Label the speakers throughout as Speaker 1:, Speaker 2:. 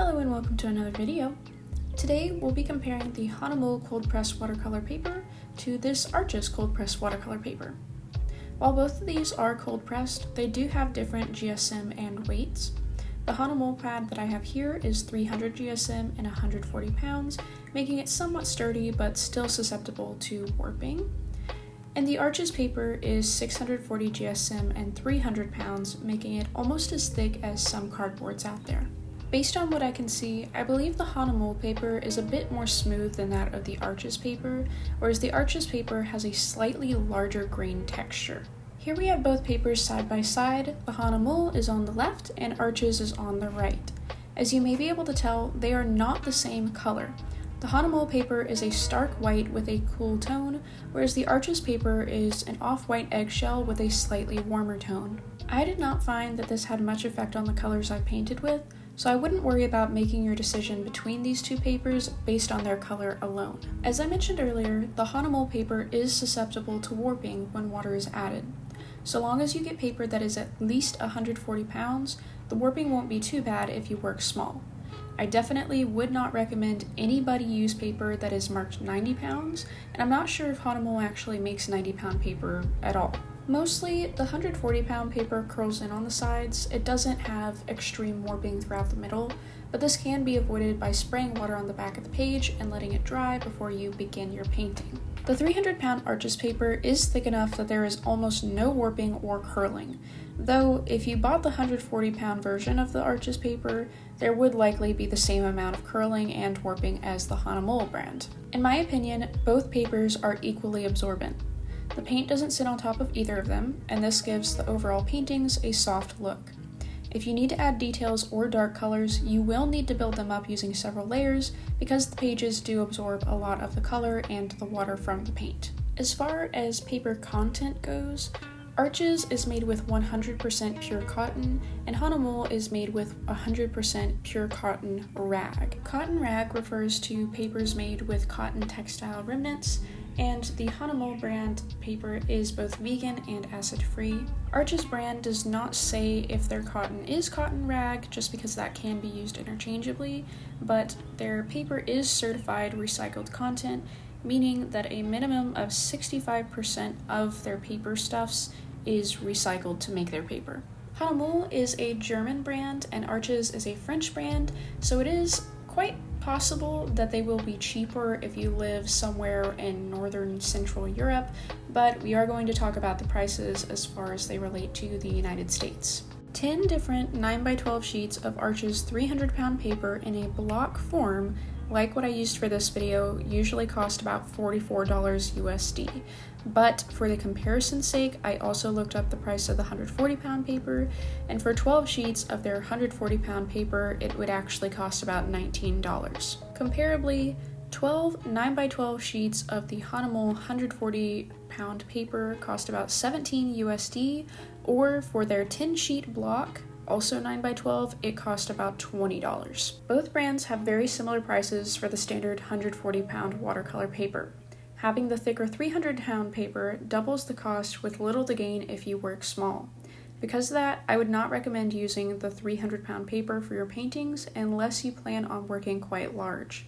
Speaker 1: Hello and welcome to another video. Today we'll be comparing the Hahnemühle cold pressed watercolor paper to this Arches cold pressed watercolor paper. While both of these are cold pressed, they do have different GSM and weights. The Hahnemühle pad that I have here is 300 GSM and 140 pounds, making it somewhat sturdy but still susceptible to warping. And the Arches paper is 640 GSM and 300 pounds, making it almost as thick as some cardboards out there. Based on what I can see, I believe the Hahnemühle paper is a bit more smooth than that of the Arches paper, whereas the Arches paper has a slightly larger grain texture. Here we have both papers side by side. The Hahnemühle is on the left and Arches is on the right. As you may be able to tell, they are not the same color. The Hahnemühle paper is a stark white with a cool tone, whereas the Arches paper is an off-white eggshell with a slightly warmer tone. I did not find that this had much effect on the colors I painted with, so I wouldn't worry about making your decision between these two papers based on their color alone. As I mentioned earlier, the Hahnemühle paper is susceptible to warping when water is added. So long as you get paper that is at least 140 pounds, the warping won't be too bad if you work small. I definitely would not recommend anybody use paper that is marked 90 pounds, and I'm not sure if Hahnemühle actually makes 90-pound paper at all. Mostly, the 140-pound paper curls in on the sides. It doesn't have extreme warping throughout the middle, but this can be avoided by spraying water on the back of the page and letting it dry before you begin your painting. The 300-pound Arches paper is thick enough that there is almost no warping or curling, though if you bought the 140-pound version of the Arches paper, there would likely be the same amount of curling and warping as the Hahnemühle brand. In my opinion, both papers are equally absorbent. The paint doesn't sit on top of either of them, and this gives the overall paintings a soft look. If you need to add details or dark colors, you will need to build them up using several layers because the pages do absorb a lot of the color and the water from the paint. As far as paper content goes, Arches is made with 100% pure cotton, and Hahnemühle is made with 100% pure cotton rag. Cotton rag refers to papers made with cotton textile remnants, and the Hahnemühle brand paper is both vegan and acid-free. Arches brand does not say if their cotton is cotton rag, just because that can be used interchangeably, but their paper is certified recycled content, meaning that a minimum of 65% of their paper stuffs is recycled to make their paper. Hahnemühle is a German brand and Arches is a French brand, so it is quite possible that they will be cheaper if you live somewhere in northern central Europe, but we are going to talk about the prices as far as they relate to the United States. 10 different 9x12 sheets of Arches 300-pound paper in a block form, like what I used for this video, usually cost about $44 USD. But for the comparison's sake, I also looked up the price of the 140-pound paper, and for 12 sheets of their 140-pound paper, it would actually cost about $19. Comparably, 12 9x12 sheets of the Hahnemühle 140-pound paper cost about $17 USD, or for their 10-sheet block, also 9x12, it cost about $20. Both brands have very similar prices for the standard 140-pound watercolor paper. Having the thicker 300-pound paper doubles the cost with little to gain if you work small. Because of that, I would not recommend using the 300-pound paper for your paintings unless you plan on working quite large.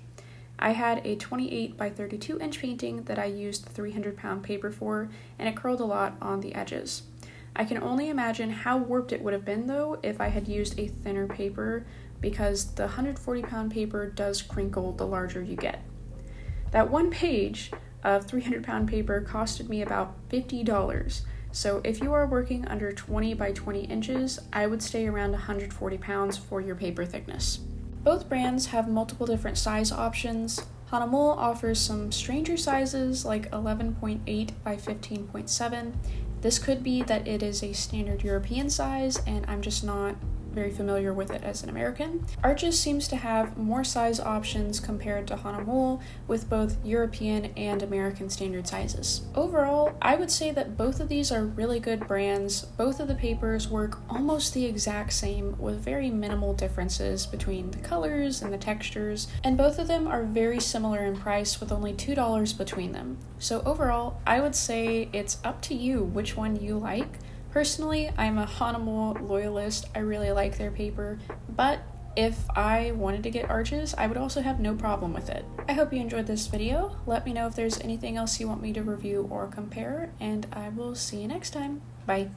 Speaker 1: I had a 28 by 32 inch painting that I used the 300-pound paper for, and it curled a lot on the edges. I can only imagine how warped it would have been though if I had used a thinner paper, because the 140-pound paper does crinkle the larger you get. That one page of 300-pound paper costed me about $50, so if you are working under 20 by 20 inches, I would stay around 140 pounds for your paper thickness. Both brands have multiple different size options. Hahnemühle offers some stranger sizes like 11.8 by 15.7. This could be that it is a standard European size and I'm just not very familiar with it as an American. Arches seems to have more size options compared to Hahnemühle with both European and American standard sizes. Overall, I would say that both of these are really good brands. Both of the papers work almost the exact same with very minimal differences between the colors and the textures, and both of them are very similar in price with only $2 between them. So overall, I would say it's up to you which one you like. Personally, I'm a Hahnemühle loyalist. I really like their paper, but If I wanted to get arches, I would also have no problem with it. I hope you enjoyed this video. Let me know if there's anything else you want me to review or compare, and I will see you next time. Bye.